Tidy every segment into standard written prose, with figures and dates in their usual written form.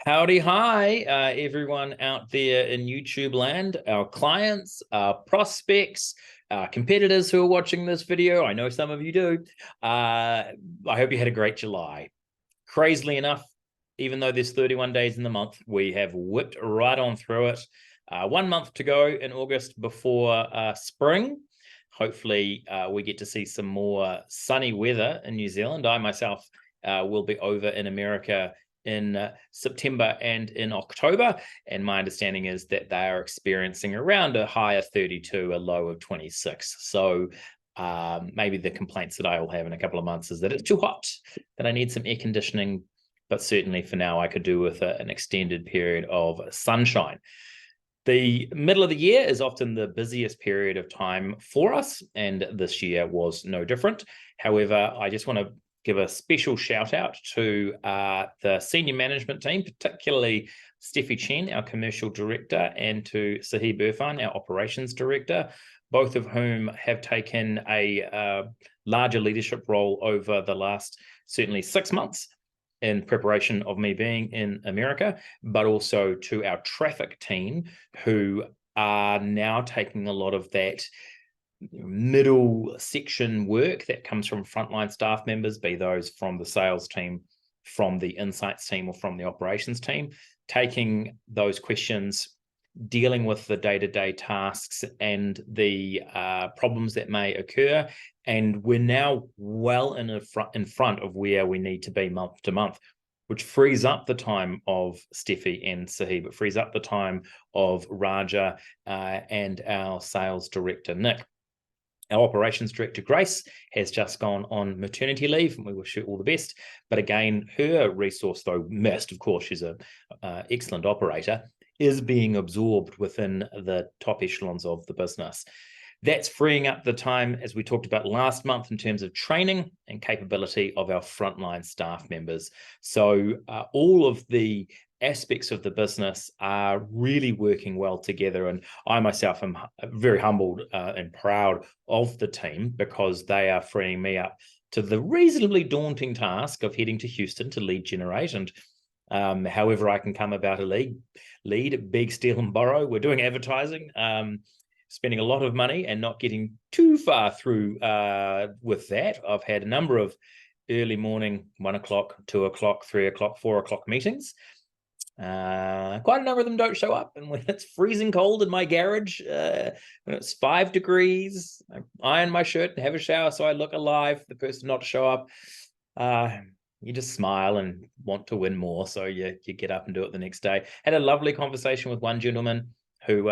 Howdy, hi, everyone out there in YouTube land, our clients, our prospects, our competitors who are watching this video. I know some of you do. I hope you had a great July. Crazily enough, even though there's 31 days in the month, we have whipped right on through it. 1 month to go in August before spring. Hopefully, we get to see some more sunny weather in New Zealand. I myself will be over in America in September and in October, and my understanding is that they are experiencing around a high of 32, a low of 26. So maybe the complaints that I will have in a couple of months is that it's too hot, that I need some air conditioning, but certainly for now I could do with an extended period of sunshine. The middle of the year is often the busiest period of time for us, and this year was no different. However, I just want to give a special shout out to the senior management team, particularly Steffi Chen, our commercial director, and to Sahib Irfan, our operations director, both of whom have taken a larger leadership role over the last certainly 6 months in preparation of me being in America, but also to our traffic team who are now taking a lot of that middle section work that comes from frontline staff members, be those from the sales team, from the insights team, or from the operations team, taking those questions, dealing with the day-to-day tasks and the problems that may occur. And we're now well in front of where we need to be month to month, which frees up the time of Steffi and Sahib. It frees up the time of Raja and our sales director, Nick. Our operations director, Grace, has just gone on maternity leave, and we wish her all the best. But again, her resource, though missed, of course, she's an excellent operator, is being absorbed within the top echelons of the business. That's freeing up the time, as we talked about last month, in terms of training and capability of our frontline staff members. So all of the aspects of the business are really working well together. And I myself am very humbled and proud of the team, because they are freeing me up to the reasonably daunting task of heading to Houston to lead generate. And however I can come about a lead, beg, steal, and borrow. We're doing advertising, spending a lot of money and not getting too far through with that. I've had a number of early morning 1 o'clock, 2 o'clock, 3 o'clock, 4 o'clock meetings. Quite a number of them don't show up, and when it's freezing cold in my garage, when it's 5 degrees, I iron my shirt and have a shower so I look alive. The person not to show up, you just smile and want to win more, so you get up and do it the next day. Had a lovely conversation with one gentleman who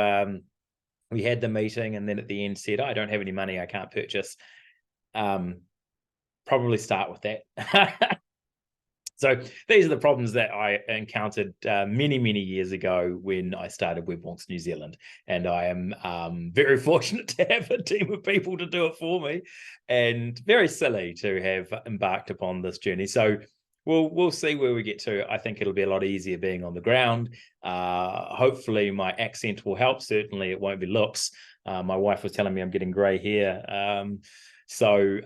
we had the meeting, and then at the end said, "I don't have any money, I can't purchase." Probably start with that. So these are the problems that I encountered many, many years ago when I started with Wonks New Zealand. And I am very fortunate to have a team of people to do it for me, and very silly to have embarked upon this journey. So we'll see where we get to. I think it'll be a lot easier being on the ground. Hopefully my accent will help. Certainly it won't be looks. My wife was telling me I'm getting gray hair. So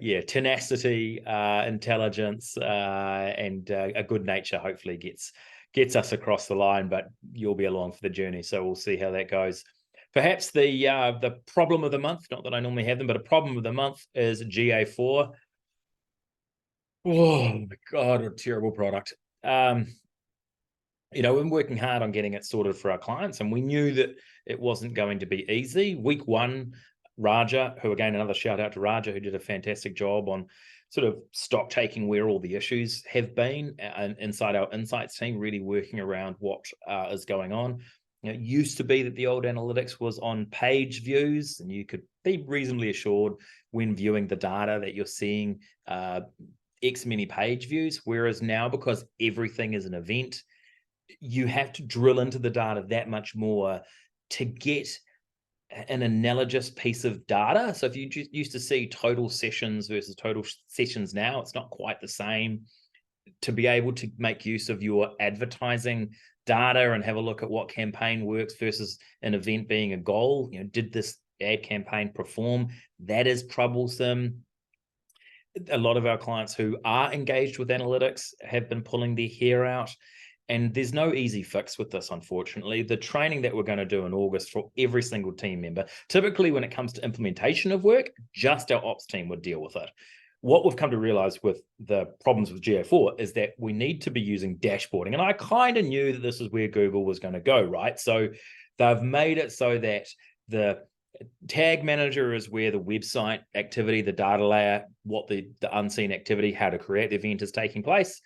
yeah, tenacity, intelligence, and a good nature hopefully gets us across the line, but you'll be along for the journey. So we'll see how that goes. Perhaps the problem of the month, not that I normally have them, but a problem of the month is GA4. Oh my God, a terrible product. We're working hard on getting it sorted for our clients, and we knew that it wasn't going to be easy. Week 1, Raja, who again, another shout out to Raja, who did a fantastic job on sort of stock taking where all the issues have been, and inside our insights team, really working around what is going on. It used to be that the old analytics was on page views, and you could be reasonably assured when viewing the data that you're seeing X many page views, whereas now, because everything is an event, you have to drill into the data that much more to get an analogous piece of data. So if you just used to see total sessions versus total sessions now, it's not quite the same. To be able to make use of your advertising data and have a look at what campaign works versus an event being a goal, did this ad campaign perform? That is troublesome. A lot of our clients who are engaged with analytics have been pulling their hair out. And there's no easy fix with this, unfortunately. The training that we're going to do in August for every single team member, typically when it comes to implementation of work, just our ops team would deal with it. What we've come to realize with the problems with GA4 is that we need to be using dashboarding. And I kind of knew that this is where Google was going to go, right? So they've made it so that the tag manager is where the website activity, the data layer, what the unseen activity, how to create the event is taking place.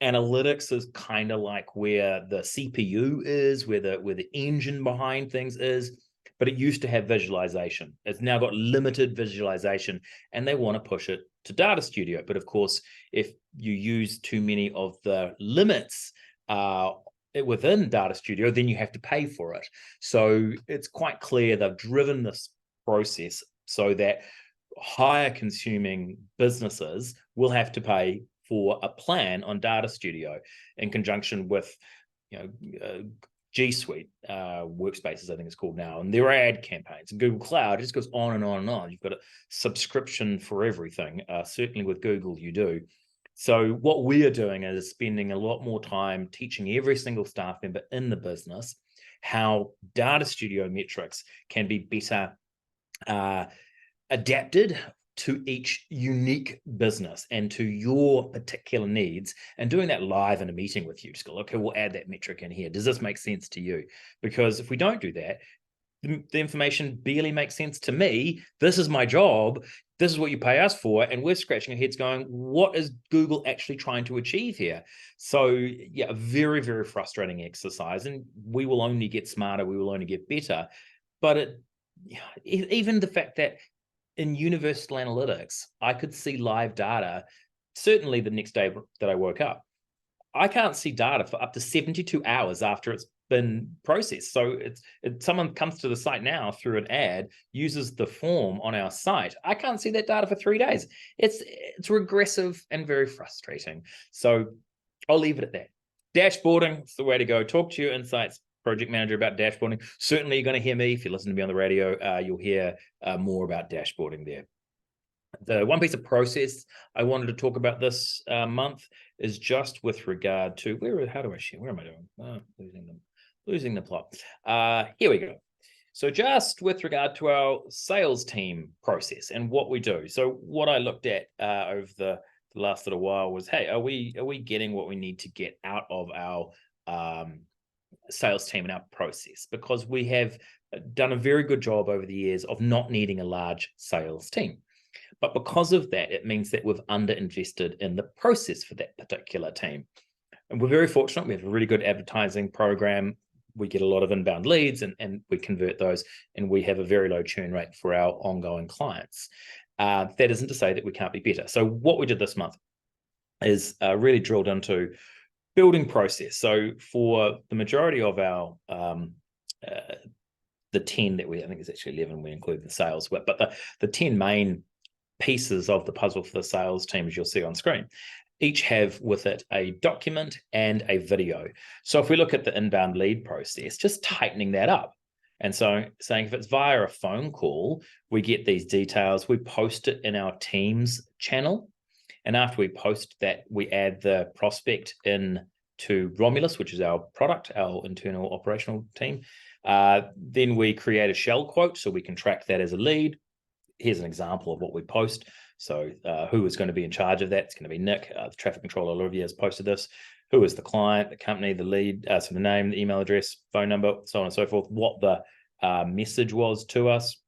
Analytics is kind of like where the CPU is, where the engine behind things is, but it used to have visualization. It's now got limited visualization, and they want to push it to Data Studio. But of course, if you use too many of the limits within Data Studio, then you have to pay for it. So it's quite clear they've driven this process so that higher consuming businesses will have to pay for a plan on Data Studio in conjunction with, G Suite Workspaces, I think it's called now, and there are ad campaigns. And Google Cloud, it just goes on and on and on. You've got a subscription for everything. Certainly with Google, you do. So what we are doing is spending a lot more time teaching every single staff member in the business how Data Studio metrics can be better adapted to each unique business and to your particular needs, and doing that live in a meeting with you. Just go, okay, we'll add that metric in here. Does this make sense to you? Because if we don't do that, the information barely makes sense to me. This is my job. This is what you pay us for. And we're scratching our heads going, what is Google actually trying to achieve here? So yeah, a very, very frustrating exercise. And we will only get smarter. We will only get better. But even the fact that in Universal Analytics, I could see live data, certainly the next day that I woke up. I can't see data for up to 72 hours after it's been processed. So someone comes to the site now through an ad, uses the form on our site. I can't see that data for 3 days. It's regressive and very frustrating. So I'll leave it at that. Dashboarding is the way to go. Talk to your insights project manager about dashboarding. Certainly you're going to hear me. If you listen to me on the radio, you'll hear more about dashboarding there. The one piece of process I wanted to talk about this month is just with regard to how do I share? Where am I doing? Oh, losing the plot. Here we go. So just with regard to our sales team process and what we do. So what I looked at over the last little while was, hey, are we getting what we need to get out of our sales team and our process? Because we have done a very good job over the years of not needing a large sales team. But because of that, it means that we've underinvested in the process for that particular team. And we're very fortunate. We have a really good advertising program. We get a lot of inbound leads and we convert those, and we have a very low churn rate for our ongoing clients. That isn't to say that we can't be better. So what we did this month is really drilled into building process. So for the majority of our the 10 that I think is actually 11, we include the sales whip, but the 10 main pieces of the puzzle for the sales team, as you'll see on screen, each have with it a document and a video. So if we look at the inbound lead process, just tightening that up. And so saying if it's via a phone call, we get these details, we post it in our Teams channel. And after we post that, we add the prospect in to Romulus, which is our product, our internal operational team. Then we create a shell quote so we can track that as a lead. Here's an example of what we post. So who is going to be in charge of that? It's going to be Nick, the traffic controller. Olivia has posted this. Who is the client, the company, the lead, so the name, the email address, phone number, so on and so forth, what the message was to us.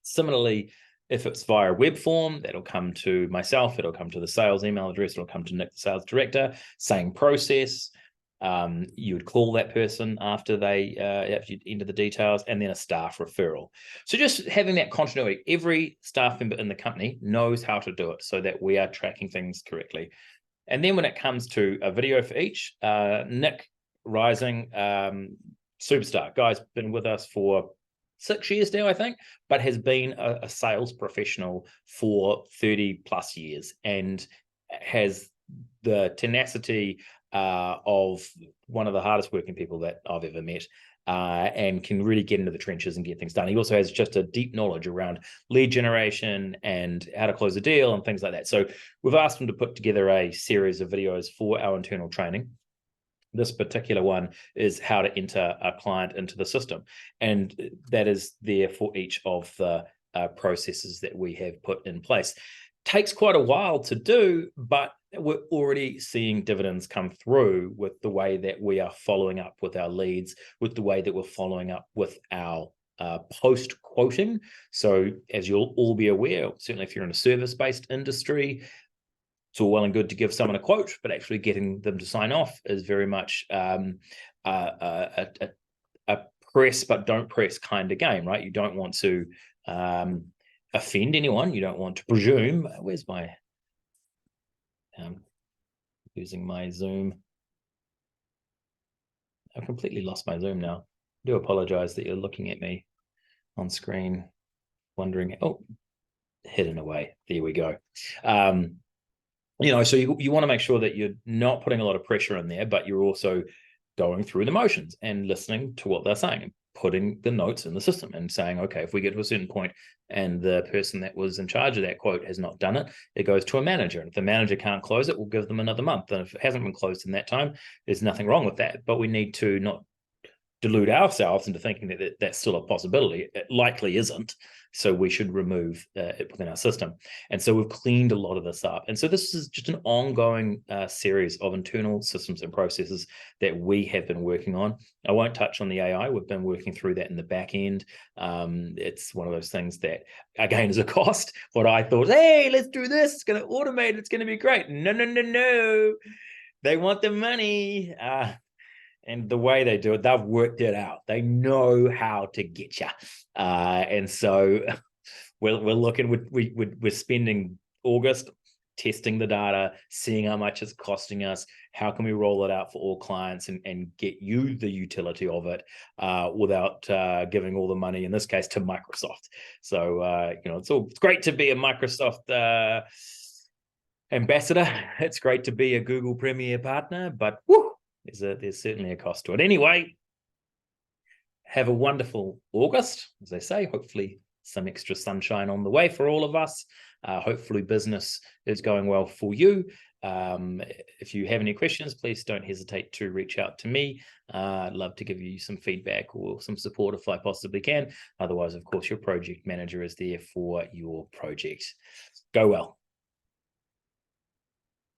Similarly, if it's via web form, that'll come to myself, it'll come to the sales email address, it'll come to Nick, the sales director, same process. You would call that person after you enter the details, and then a staff referral. So just having that continuity, every staff member in the company knows how to do it so that we are tracking things correctly. And then when it comes to a video for each, Nick Rising, superstar, guy's been with us for 6 years now, I think, but has been a sales professional for 30 plus years and has the tenacity of one of the hardest working people that I've ever met, and can really get into the trenches and get things done. He also has just a deep knowledge around lead generation and how to close a deal and things like that. So we've asked him to put together a series of videos for our internal training. This particular one is how to enter a client into the system. And that is there for each of the processes that we have put in place. Takes quite a while to do, but we're already seeing dividends come through with the way that we are following up with our leads, with the way that we're following up with our post quoting. So as you'll all be aware, certainly if you're in a service-based industry, it's all well and good to give someone a quote, but actually getting them to sign off is very much a press but don't press kind of game, right? You don't want to offend anyone. You don't want to presume. Where's my using my Zoom? I've completely lost my Zoom now. I do apologize that you're looking at me on screen, wondering, oh, hidden away. There we go. So you want to make sure that you're not putting a lot of pressure in there, but you're also going through the motions and listening to what they're saying and putting the notes in the system and saying, okay, if we get to a certain point and the person that was in charge of that quote has not done it, it goes to a manager. And if the manager can't close it, we'll give them another month. And if it hasn't been closed in that time, there's nothing wrong with that. But we need to not delude ourselves into thinking that that's still a possibility. It likely isn't. So we should remove it within our system. And so we've cleaned a lot of this up. And so this is just an ongoing series of internal systems and processes that we have been working on. I won't touch on the AI. We've been working through that in the back end. It's one of those things that, again, is a cost. What I thought, hey, let's do this. It's going to automate. It's going to be great. No. They want the money. And the way they do it, they've worked it out. They know how to get you. And so we're looking, we're spending August testing the data, seeing how much it's costing us, how can we roll it out for all clients and get you the utility of it without giving all the money, in this case, to Microsoft. So, it's great to be a Microsoft ambassador. It's great to be a Google Premier partner, but whew, there's certainly a cost to it. Anyway, have a wonderful August, as they say. Hopefully some extra sunshine on the way for all of us. Hopefully business is going well for you. If you have any questions, please don't hesitate to reach out to me. I'd love to give you some feedback or some support if I possibly can. Otherwise, of course, your project manager is there for your project. Go well.